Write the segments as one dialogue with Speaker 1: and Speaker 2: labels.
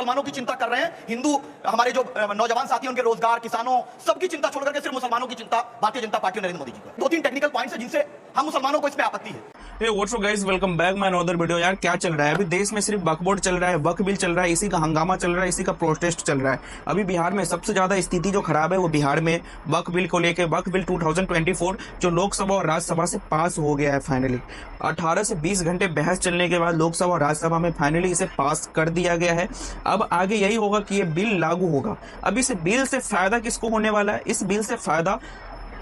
Speaker 1: मुसलमानों की चिंता कर रहे हैं। हिंदू हमारे जो नौजवान साथी हैं उनके रोजगार, किसानों, सबकी चिंता छोड़ करके सिर्फ मुसलमानों की चिंता भारतीय जनता पार्टी और नरेंद्र मोदी जी को। 2-3 टेक्निकल पॉइंट्स हैं जिनसे हम मुसलमानों को इसमें आपत्ति है।
Speaker 2: Hey what's up guys, welcome back my another video. यार क्या चल रहा है अभी देश में? सिर्फ वक्फ बोर्ड चल रहा है, वक्फ बिल चल रहा है, इसी का हंगामा चल रहा है, इसी का प्रोटेस्ट चल रहा है। अभी बिहार में सबसे ज्यादा स्थिति जो खराब है वो बिहार में वक्फ बिल को लेकर। वक्फ बिल 2024 जो लोकसभा और राज्यसभा से पास हो गया है फाइनली। 18 से 20 घंटे बहस चलने के बाद लोकसभा और राज्यसभा में फाइनली इसे पास कर दिया गया है। अब आगे यही होगा कि ये बिल लागू होगा। अब इस बिल से फायदा किसको होने वाला है? इस बिल से फायदा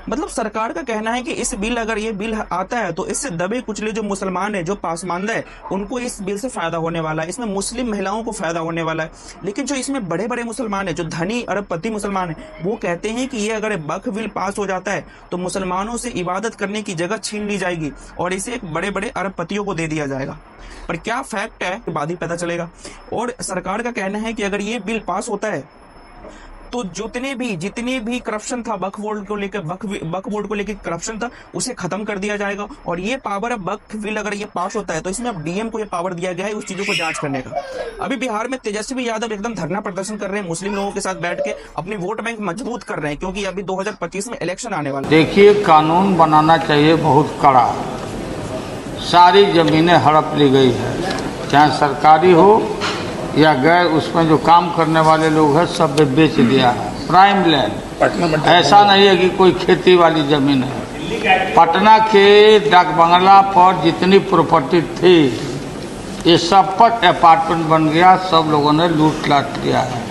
Speaker 2: मतलब सरकार का कहना है कि इस बिल, अगर ये बिल आता है तो इससे दबे कुचले जो मुसलमान है, जो पासमानदा है, उनको इस बिल से फायदा होने वाला है। इसमें मुस्लिम महिलाओं को फायदा होने वाला है। लेकिन जो इसमें बड़े बड़े मुसलमान है, जो धनी अरबपति मुसलमान है, वो कहते हैं कि ये अगर वक्फ बिल पास हो जाता है तो मुसलमानों से इबादत करने की जगह छीन ली जाएगी और इसे एक बड़े बड़े अरबपतियों को दे दिया जाएगा। पर क्या फैक्ट है बाद ही पता चलेगा। और सरकार का कहना है कि अगर ये बिल पास होता है तो जितने भी करप्शन था वक्फ बोर्ड को लेकर करप्शन था, उसे खत्म कर दिया जाएगा। और ये पावर, अब वक्फ बिल अगर ये पास होता है तो इसमें अब डीएम को ये पावर दिया गया है उस चीजों को जांच करने का। अभी बिहार में तेजस्वी यादव एकदम धरना प्रदर्शन कर रहे हैं, मुस्लिम लोगों के साथ बैठ के अपनी वोट बैंक मजबूत कर रहे हैं, क्योंकि अभी 2025 में इलेक्शन आने वाला है।
Speaker 3: देखिए, कानून बनाना चाहिए बहुत कड़ा। सारी जमीनें हड़प ली गई है, चाहे सरकारी हो या गैर, उसमें जो काम करने वाले लोग हैं सब बेच दिया है। प्राइम लैंड, ऐसा नहीं है कि कोई खेती वाली जमीन है। पटना के डाक बंगला पर जितनी प्रॉपर्टी थी ये सब पर अपार्टमेंट बन गया, सब लोगों ने लूट लाट लिया है।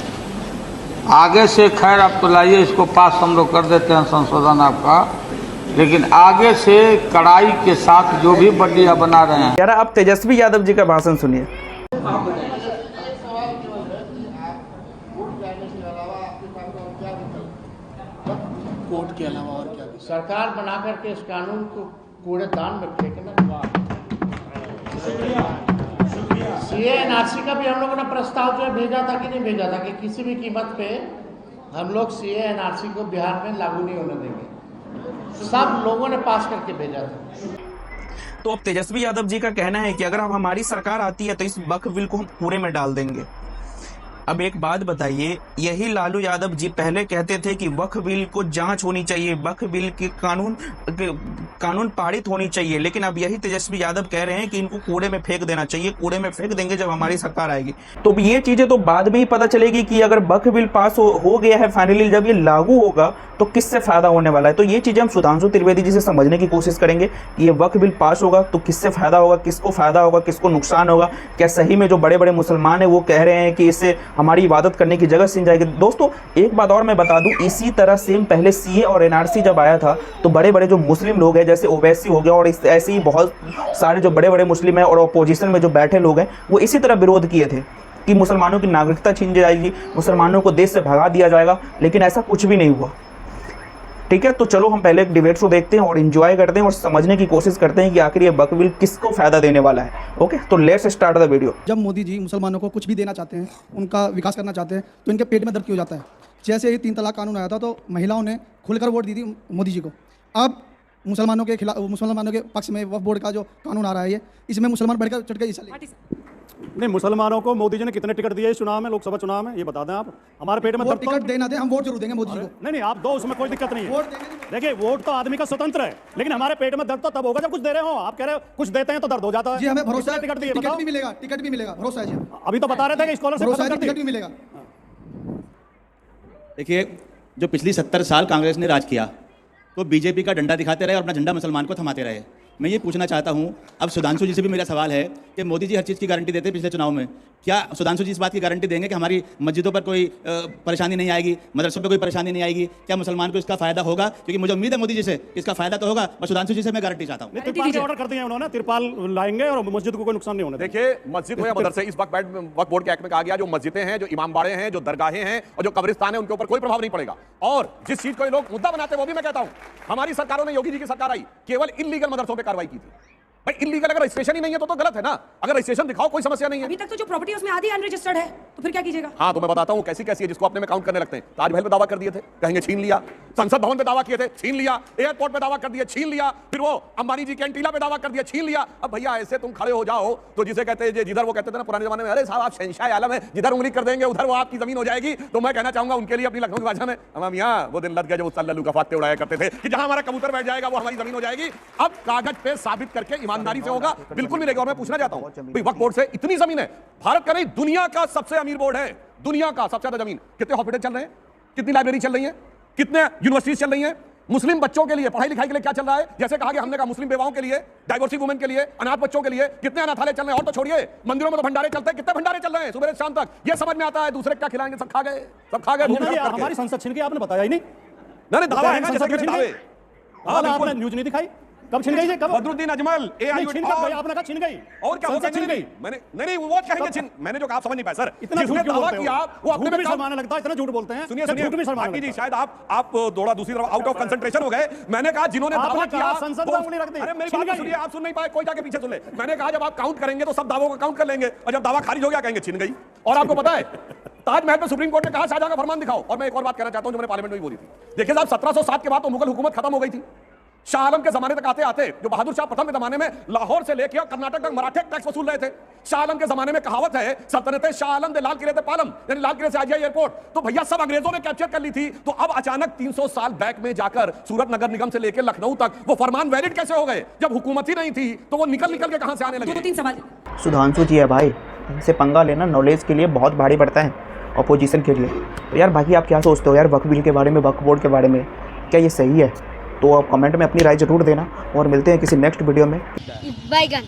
Speaker 3: आगे से खैर अब तो लाइए इसको पास हम लोग कर देते हैं संशोधन आपका, लेकिन आगे से कड़ाई के साथ जो भी बंडियां बना रहे हैं।
Speaker 2: यार आप तेजस्वी यादव जी का भाषण सुनिए।
Speaker 4: कोर्ट के अलावा और क्या
Speaker 5: सरकार बना करके इस कानून को कूड़ेदान में फेंकना। सीए एनआरसी का भी हम लोगों ने प्रस्ताव जो है भेजा था कि नहीं भेजा था कि किसी भी कीमत पे हम लोग सीए एनआरसी को बिहार में लागू नहीं होने देंगे। सब लोगों ने पास करके भेजा था।
Speaker 2: तो अब तेजस्वी यादव जी का कहना है कि अगर अब हमारी सरकार आती है तो इस वक्फ बिल को हम पूरे में डाल देंगे। अब एक बात बताइए, यही लालू यादव जी पहले कहते थे कि वक्फ बिल को जांच होनी चाहिए, वक्फ बिल के कानून पारित होनी चाहिए, लेकिन अब यही तेजस्वी यादव कह रहे हैं कि इनको कूड़े में फेंक देना चाहिए, कूड़े में फेंक देंगे जब हमारी सरकार आएगी। तो ये चीजें तो बाद में ही पता चलेगी कि अगर वक्फ बिल पास हो गया है फाइनली, जब ये लागू होगा तो किससे फायदा होने वाला है। तो ये चीजें हम सुधांशु त्रिवेदी जी से समझने की कोशिश करेंगे कि ये वक्फ बिल पास होगा तो किससे फायदा होगा, किसको फायदा होगा, किसको नुकसान होगा। क्या सही में जो बड़े बड़े मुसलमान है वो कह रहे हैं कि इससे हमारी इबादत करने की जगह छीन जाएगी। दोस्तों एक बात और मैं बता दूं, इसी तरह सेम पहले सीए और एनआरसी जब आया था तो बड़े बड़े जो मुस्लिम लोग हैं, जैसे ओवैसी हो गया और ऐसे ही बहुत सारे जो बड़े बड़े मुस्लिम हैं और अपोजिशन में जो बैठे लोग हैं, वो इसी तरह विरोध किए थे कि मुसलमानों की नागरिकता छीन जाएगी, मुसलमानों को देश से भगा दिया जाएगा। लेकिन ऐसा कुछ भी नहीं हुआ। ठीक है, तो चलो हम पहले एक डिबेट शो देखते हैं और एंजॉय करते हैं और समझने की कोशिश करते हैं कि आखिर ये वक्फ बिल किसको फायदा देने वाला है। ओके, तो लेट्स स्टार्ट द वीडियो।
Speaker 4: जब मोदी जी मुसलमानों को कुछ भी देना चाहते हैं, उनका विकास करना चाहते हैं, तो इनके पेट में दर्द क्यों जाता है? जैसे ही 3 तलाक कानून आया था तो महिलाओं ने खुलकर वोट दी थी मोदी जी को। अब मुसलमानों के खिलाफ, मुसलमानों के पक्ष में वक्फ बोर्ड का जो कानून आ रहा है, ये इसमें मुसलमान बढ़कर चढ़ के हिस्सा लेंगे।
Speaker 6: नहीं, मुसलमानों को मोदी जी ने कितने टिकट दिए इस चुनाव में, लोकसभा चुनाव में, ये बता दें आप। हमारे पेट में
Speaker 4: वो टिकट देना दे, हम वोट जरूर देंगे मोदी जी को।
Speaker 6: नहीं, आप दो, उसमें कोई दिक्कत नहीं है।
Speaker 4: वोट देंगे।
Speaker 6: देखिए, वोट तो आदमी का स्वतंत्र है, लेकिन हमारे पेट में दर्द तो तब होगा जब कुछ दे रहे हो। आप कह रहे हो कुछ देते हैं तो दर्द हो जाता है।
Speaker 4: जी हमें भरोसा है,
Speaker 6: टिकट दिए,
Speaker 4: टिकट भी मिलेगा, टिकट भी मिलेगा, भरोसा है जी।
Speaker 6: अभी तो बता रहे थे कि स्कॉलरशिप
Speaker 4: टिकट भी मिलेगा।
Speaker 7: देखिए, जो पिछली 70 साल कांग्रेस ने राज किया तो बीजेपी का डंडा दिखाते रहे और अपना झंडा मुसलमान को थमाते रहे। मैं ये पूछना चाहता हूँ, अब सुधांशु जी से भी मेरा सवाल है कि मोदी जी हर चीज़ की गारंटी देते हैं पिछले चुनाव में, क्या सुधांशु जी इस बात की गारंटी देंगे कि हमारी मस्जिदों पर कोई परेशानी नहीं आएगी, मदरसों पर कोई परेशानी नहीं आएगी? क्या मुसलमान को इसका फायदा होगा? क्योंकि मुझे उम्मीद है मोदी जी से इसका फायदा तो होगा, पर सुधांशु जी से मैं गारंटी चाहता हूँ।
Speaker 6: तिरपाल ऑर्डर कर दिए उन्होंने, तिरपाल लाएंगे और मस्जिद को कोई नुकसान नहीं होने।
Speaker 8: देखिए, मस्जिद हो या मदरसे, इस वक्फ बोर्ड के एक्ट में कहा गया जो मस्जिदें हैं, जो इमामबाड़े हैं, जो दरगाहें हैं और जो कब्रिस्तान है, उनके ऊपर कोई प्रभाव नहीं पड़ेगा। और जिस चीज को ये लोग मुद्दा बनाते हैं वो भी मैं कहता हूं, हमारी सरकारों ने, योगी जी की सरकार आई, केवल इल्लीगल मदरसों पर कार्रवाई की थी। भाई इल्लीगल अगर रजिस्ट्रेशन ही नहीं है तो गलत है ना। अगर रजिस्ट्रेशन दिखाओ कोई समस्या नहीं है।
Speaker 9: अभी तक तो जो प्रॉपर्टी उसमें आधी अनरजिस्टर्ड है, तो फिर क्या कीजिएगा?
Speaker 8: हाँ, तो मैं बताता हूँ कैसी कैसी है जिसको अपने में काउंट करने लगते हैं। ताजमहल पे दावा कर दिए थे, कहेंगे छीन लिया। संसद भवन पे दावा किए थे, छीन लिया। एयरपोर्ट पे दावा कर दिए, छीन लिया। फिर वो अंबानी जी कैंटीला पे दावा कर दिया, छीन लिया। अब भैया ऐसे तुम खड़े हो जाओ तो जिसे कहते हैं, जिधर वो कहते थे ना पुराने जमाने में, अरे साहब आप शहंशाह आलम है, जिधर उंगली कर देंगे उधर वो आपकी जमीन हो जाएगी। तो मैं कहना चाहूंगा उनके लिए अपनी लखनऊ की भाषा में, हम यहाँ वो दिन लग गया जब उस लल्लू का फाते उड़ाया करते थे कि जहां हमारा कबूतर बैठ जाएगा वो हमारी जमीन हो जाएगी। अब कागज पे साबित करके ईमानदारी से होगा, बिल्कुल मिलेगा। और मैं पूछना चाहता हूं, वक्फ बोर्ड से इतनी जमीन है, भारत का नहीं दुनिया का सबसे अमीर बोर्ड है, दुनिया का सबसे ज्यादा जमीन। कितने हॉस्पिटल चल रहे हैं, कितनी लाइब्रेरी चल रही है, कितने यूनिवर्सिटीज चल रही हैं, मुस्लिम बच्चों के लिए पढ़ाई लिखाई के लिए क्या चल रहा है, जैसे कहा कि हमने कहा मुस्लिम बेवाओं के लिए, डाइवोर्सी वुमेन के लिए, अनाथ बच्चों के लिए कितने अनाथालय चल रहे हैं। और तो छोड़िए, मंदिरों में तो भंडारे चलते हैं, कितने भंडारे चल रहे हैं सुबह से शाम तक। ये समझ में आता है दूसरे क्या खिलाएंगे, सब खा गए, सब खा गए।
Speaker 6: हमारी संसद छिन गई, आपने बताया ही नहीं।
Speaker 8: नहीं दावा है ना, जैसे कि दावे।
Speaker 6: हाँ, आपने न्यूज नहीं दिखाई, कब छिन गई? कब?
Speaker 8: बदरुद्दीन अजमल
Speaker 6: छिन गई, आपने कहा छिन गई।
Speaker 8: और क्या होगा, छिन गई? मैंने नहीं वो कहेंगे छिन, मैंने जो कहा आप समझ नहीं पाए सर।
Speaker 6: इतना झूठ क्यों बोलते हो?
Speaker 8: वो अपने में
Speaker 6: शर्माने लगता है, इतना झूठ बोलते हैं।
Speaker 8: सुनिए सुनिए जी, शायद आप थोड़ा दूसरी तरफ आउट ऑफ कंसंट्रेशन हो गए। मैंने कहा जिन्होंने दावा किया
Speaker 6: संसद में उंगली रख दी।
Speaker 8: अरे मेरी बात सुनिए, आप सुन नहीं पाए, कोई जाके पीछे सुन ले। मैंने कहा जब आप काउंट करेंगे तो सब दावों को काउंट कर लेंगे, और जब दावा खारिज हो गया कहेंगे छिन गई। और आपको पता है ताजमहल पे सुप्रीम कोर्ट ने कहा शाहजहां का फरमान दिखाओ। और मैं एक और बात कहना चाहता हूं जो मैंने पार्लियामेंट में बोली थी। देखिए साहब, 1707 के बाद तो मुगल हुकूमत खत्म हो गई थी। शाह आलम के जमाने तक आते आते जो बहादुर शाह प्रथम के जमाने में लाहौर से लेकर कर्नाटक तक मराठे टैक्स वसूल रहे थे। शाह आलम के जमाने में कहावत है, सल्तनते शाह आलम दे लाल किले ते पालम, यानी लाल किले से आजिया एयरपोर्ट। तो भैया सब अंग्रेजों ने कैप्चर कर ली थी। तो अब अचानक 300 साल बैक में जाकर सूरत नगर निगम से लेकर लखनऊ तक वो फरमान वैलिड कैसे हो गए? जब हुकूमत ही नहीं थी तो वो निकल के कहां से आने लगे?
Speaker 9: 2-3 सवाल।
Speaker 2: सुधांशु जी है भाई, इनसे पंगा लेना नॉलेज के लिए बहुत भारी पड़ता है, अपोजिशन के लिए। तो यार बाकी आप क्या सोचते हो यार वक्फ बिल के बारे में, वक्फ बोर्ड के बारे में, क्या ये सही है? तो आप कमेंट में अपनी राय जरूर देना और मिलते हैं किसी नेक्स्ट वीडियो में।
Speaker 10: बैगन